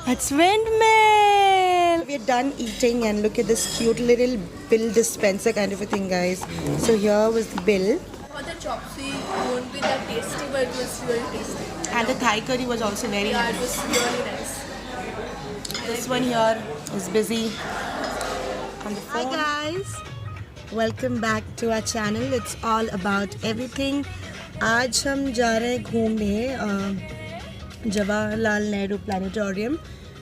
It's windmill. We're done eating and look at this cute little bill dispenser kind of a thing, guys. So here was the bill. For the chopsy, it won't be that tasty, but it was really tasty. And the Thai curry was also very Yeah, nice. it was really nice. This one here is busy on the phone. Hi guys, welcome back to our channel. It's all about everything. आज हम जा रहे हैं घूमने Jawaharlal Nehru planetarium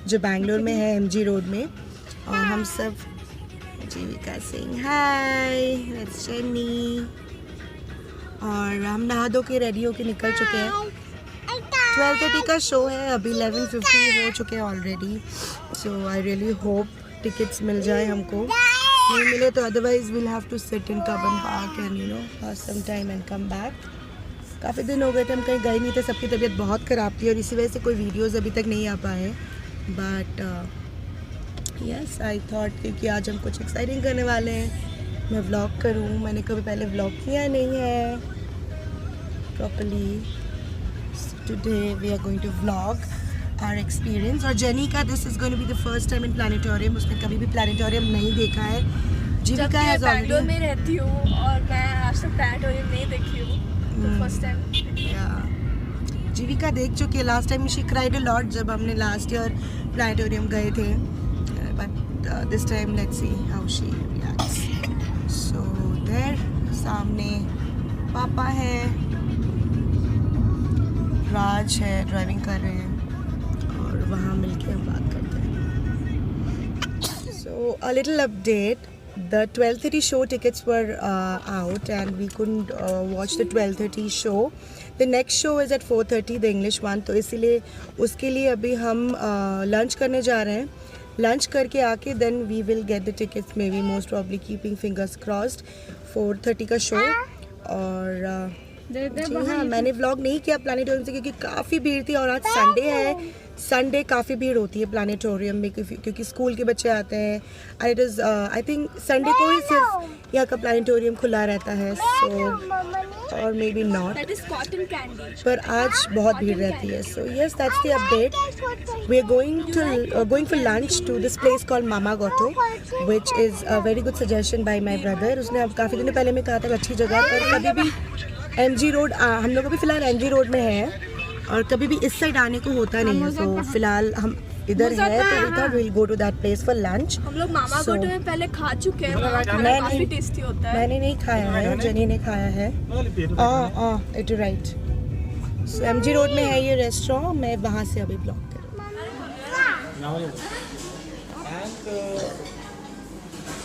जो बैंगलोर में है MG road में और हम सब जीविका सिंह हाय दैट्स जेनी और हम नहा धो के रेडी होके निकल चुके हैं 12:30 का शो है अभी 11:50 हो चुके हैं already so I really hope tickets मिल जाए हमको नहीं मिले तो otherwise will have to sit in Cubbon park and you know pass some time and come back काफ़ी दिन हो गए थे हम कहीं गए नहीं थे सबकी तबीयत बहुत ख़राब थी और इसी वजह से कोई वीडियोस अभी तक नहीं आ पाए बट यस आई थॉट क्योंकि आज हम कुछ एक्साइटिंग करने वाले हैं मैं व्लॉग करूं मैंने कभी पहले व्लॉग किया नहीं है properly today we are going to vlog our experience और जेनी का this is going to be the first time in planetarium उसने कभी भी प्लानिटोरियम नहीं देखा है जीविका है बैंगलोर में रहती हूँ और मैं आज तक प्लानिटोरियम नहीं देखी हूँ फर्स्ट टाइम जीविका देख चुकी है last time she cried a lot जब हमने लास्ट ईयर प्लानिटोरियम गए थे but this time let's see how she reacts so there सामने पापा है राज है ड्राइविंग कर रहे हैं और वहाँ मिलके हम बात करते हैं so a little update The 12:30 show tickets were out and we couldn't watch the 12:30 show. The next show is at 4:30, the English one. तो इसीलिए उसके लिए अभी हम लंच करने जा रहे हैं लंच करके आके then we will get the tickets maybe most probably keeping fingers crossed 4:30 का शो और जी हाँ मैंने व्लॉग नहीं किया प्लानिटोरियम से क्योंकि काफ़ी भीड़ थी और आज संडे है संडे काफ़ी भीड़ होती है प्लानिटोरियम में क्योंकि स्कूल के बच्चे आते हैं and it is I think Sunday को ही सिर्फ यहाँ का प्लानिटोरियम खुला रहता है सो और मे बी नॉट पर आज बहुत भीड़ रहती है so yes that's the update we are going for lunch to this place called Mamagoto which is a very good suggestion by my brother उसने अब काफ़ी दिनों पहले में कहा था अच्छी जगह पर कभी भी MG रोड हम लोग अभी फ़िलहाल MG रोड में है और कभी भी इस साइड आने को होता नहीं है तो फिलहाल हम इधर है तो we thought we will go to that place for lunch हम लोग मामा गोटो में पहले खा चुके हैं काफी टेस्टी होता है मैंने नहीं खाया है जेनी ने खाया है it is right so MG road में है ये रेस्टोरेंट मैं वहाँ से अभी ब्लॉग करूँ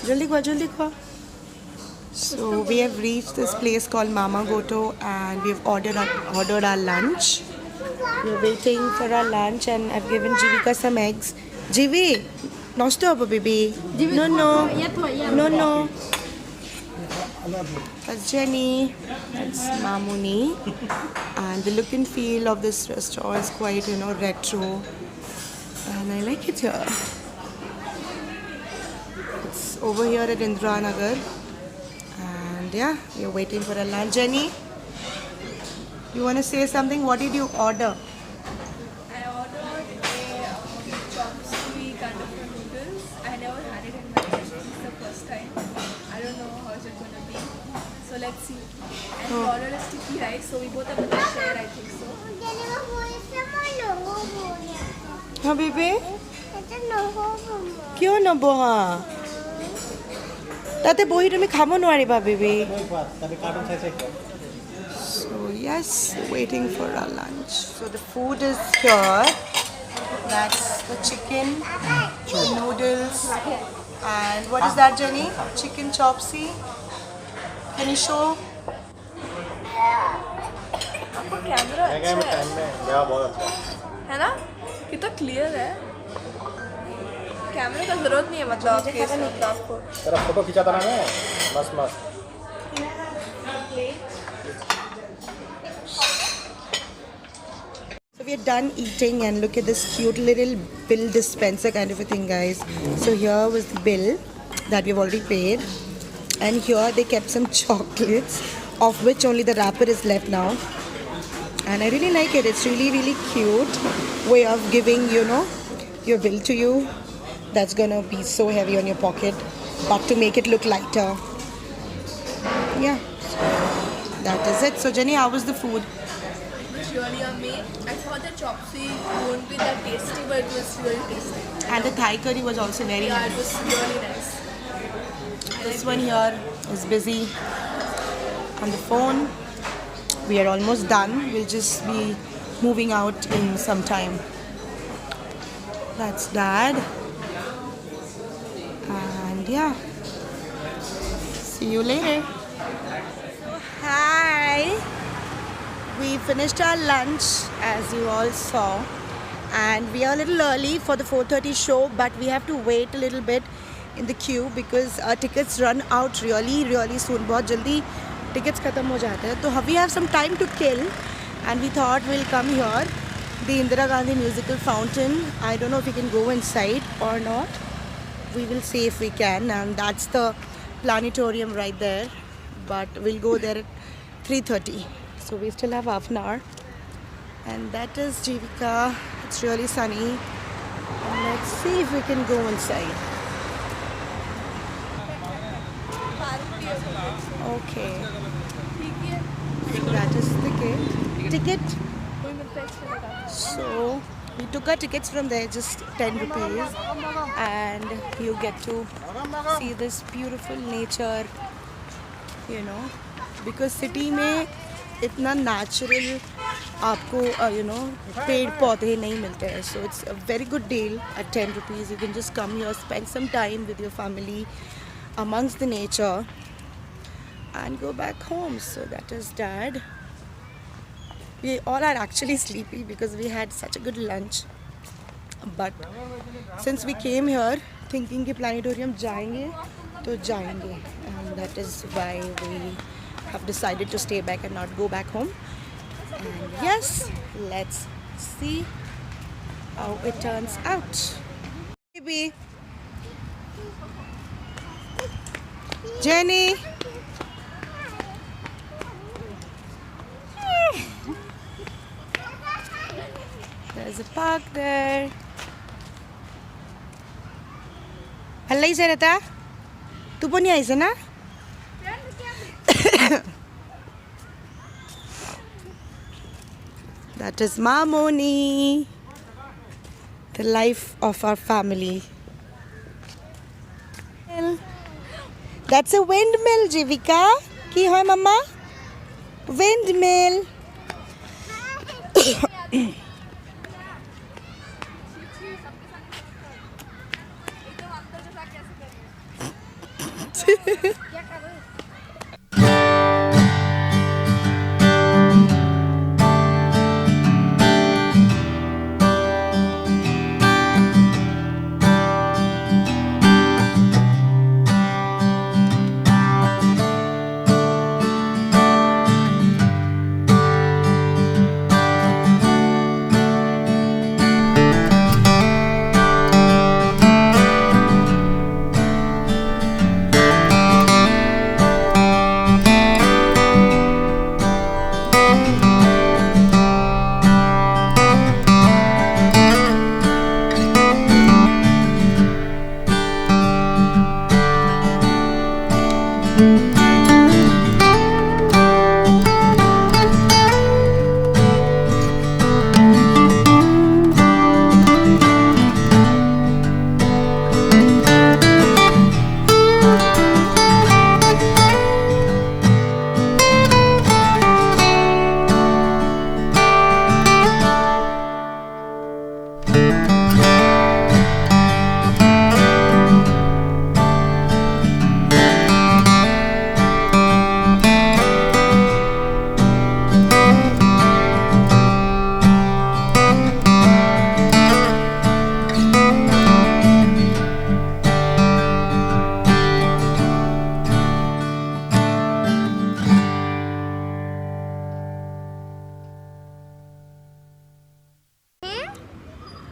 जल्दी खा So we have reached this place called Mama Goto and we have ordered our lunch. We are waiting for our lunch and I've given Jivika some eggs. Jivi, no stop baby. No. That's Jenny. That's Mamuni. And the look and feel of this restaurant is quite retro. And I like it here. It's over here at Indira Nagar. Yeah, you're waiting for a lunch. Jenny, you want to say something? What did you order? I ordered a chopsy kind of noodles. I never had it in my life. This is the first time. I don't know how is it going to be. So let's see. And we ordered a sticky rice. So we both are going to share, I think so. हाँ बेबे क्यों न बोहा ताते बोही तुम्हें खामो नवारिबा baby so yes waiting for our lunch so the food is here that's the chicken noodles and what is that Jenny chicken chopsy can you show आपको camera अच्छा है ना कितना क्लियर है कैमरे का जरूरत नहीं है मतलब आपको तेरा फोटो खींचा था ना मैं मस्त So we are done eating and look at this cute little bill dispenser kind of a thing guys. So here was the bill that we've already paid and here they kept some chocolates of which only the wrapper is left now. and I really like it. It's really cute way of giving, you know, your bill to you. That's gonna be so heavy on your pocket, but to make it look lighter. Yeah, so that is it. So Jenny, how was the food? It was really amazing. I thought the chopsy won't be that tasty, but it was really tasty. And the Thai curry was also very Yeah, nice. it was really nice. This one here is busy on the phone. We are almost done. We'll just be moving out in some time. That's Dad. And yeah. See you later. So, hi. We finished our lunch as you all saw. And we are a little early for the 4:30 show, but we have to wait a little bit in the queue because our tickets run out really soon. बहुत जल्दी tickets खत्म हो जाते हैं. So we have some time to kill, and we thought we'll come here, the Indira Gandhi musical fountain. I don't know if we can go inside or not. We will see if we can, and that's the planetarium right there. But we'll go there at 3:30. So we still have half an hour. And that is Jivika. It's really sunny. And let's see if we can go inside. Okay. So that is the ticket. So we took our tickets from there, just 10 rupees. And you get to see this beautiful nature, you know. Because city में इतना natural आपको you know पेड़ पौधे नहीं मिलते हैं. So it's a very good deal at 10 rupees. You can just come here, spend some time with your family amongst the nature and go back home. So that is Dad. We all are actually sleepy because we had such a good lunch. But since we came here thinking कि planetarium जाएंगे तो जाएंगे, and that is why we have decided to stay back and not go back home. And yes, let's see how it turns out. Baby, Jenny. There's a park there. हल्ला ही से रहता तू पण यायचं ना That is Mamoni, the life of our family. That's a windmill, Jivika. Ki hoy mama? Windmill.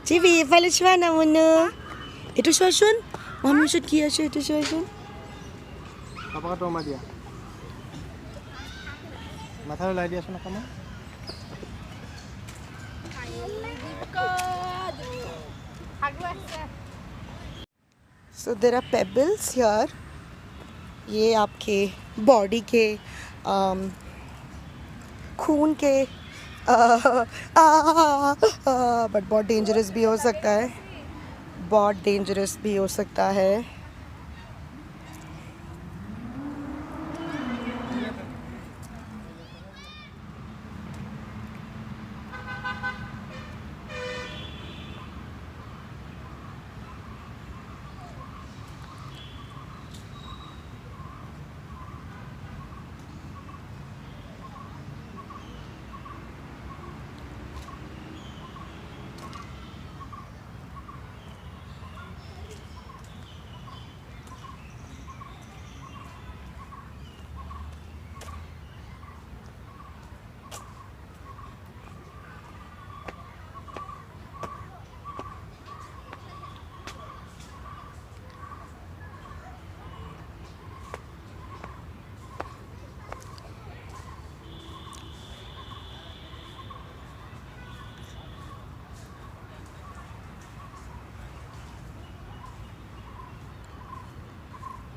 Civi, falsch war na muna. Itu schon? Mami should kia should itu schon. Apa kata Oma dia? Mata lu lagi asal kamu? So there are pebbles here. ये आपके body के खून के but बहुत dangerous भी हो सकता है, बहुत डेंजरस भी हो सकता है.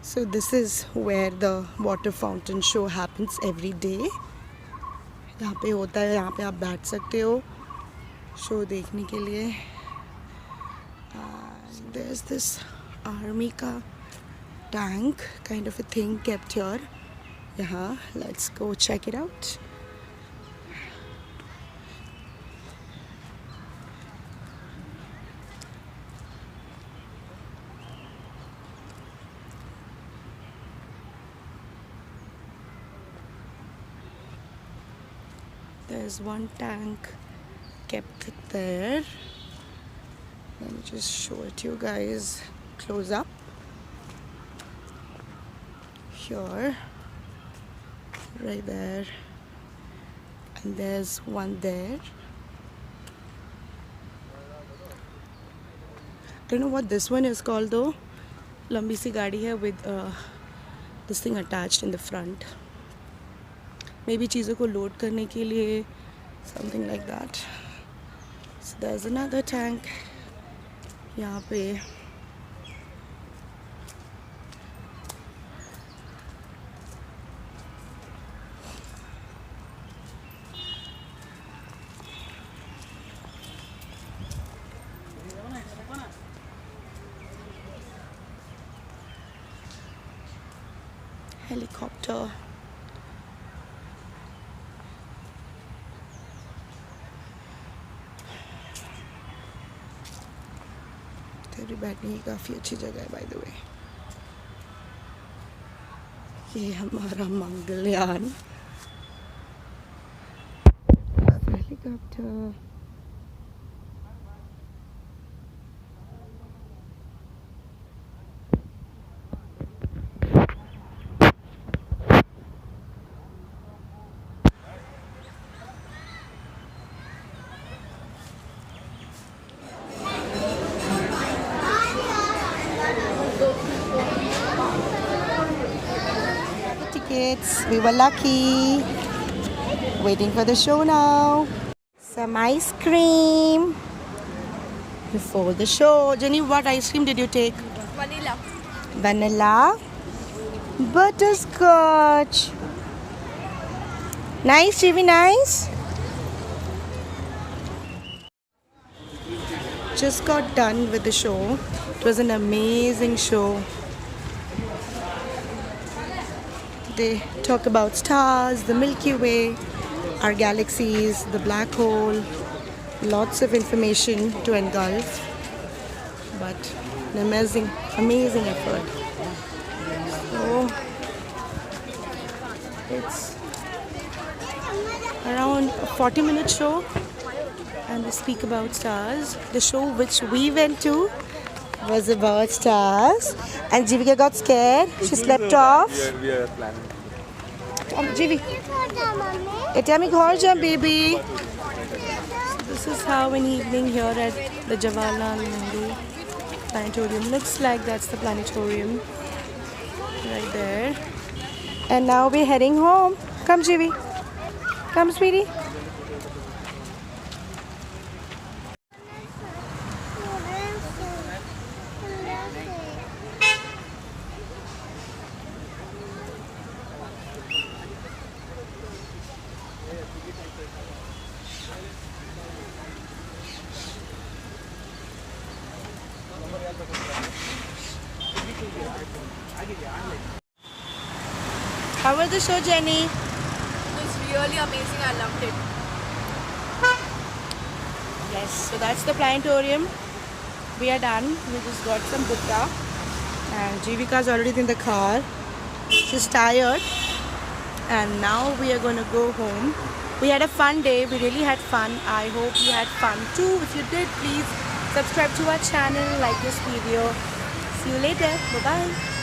So this is where the water fountain show happens every day. यहाँ पे होता है, यहाँ पे आप बैठ सकते हो शो देखने के लिए. There's this army का tank kind of a thing kept here. यहाँ, let's go check it out. There's one tank kept there. Let me just show it to you guys close up. Here, right there, and there's one there. I don't know what this one is called though. लंबी सी गाड़ी है with this thing attached in the front. Maybe चीज़ों को load करने के लिए, something like that. So there's another tank यहाँ पे. Helicopter. इधर भी बैठने की काफ़ी अच्छी जगह है बाय द वे. ये हमारा Mangalyaan helicopter. We were lucky. Waiting for the show now. Some ice cream before the show. Jenny, what ice cream did you take? Vanilla. Vanilla. Butterscotch. Nice, Chivi, nice. Just got done with the show. It was an amazing show. They talk about stars, the Milky Way, our galaxies, the black hole. Lots of information to engulf, but an amazing, amazing effort. So it's around a 40-minute show, and they speak about stars. The show which we went to was about stars, and Jivika got scared. She slept off. We are planning. Jivi, it's a big jump, baby. So this is how an evening here at the Jawaharlal Nehru Planetarium looks like. That's the planetarium right there. And now we're heading home. Come, Jivi. Come, sweetie. How was the show, Jenny? It was really amazing. I loved it. Yes, so that's the planetarium. We are done. We just got some Buddha. And Jivika's already in the car. She's tired. And now we are going to go home. We had a fun day. We really had fun. I hope you had fun too. If you did, please subscribe to our channel, like this video. See you later. Bye-bye.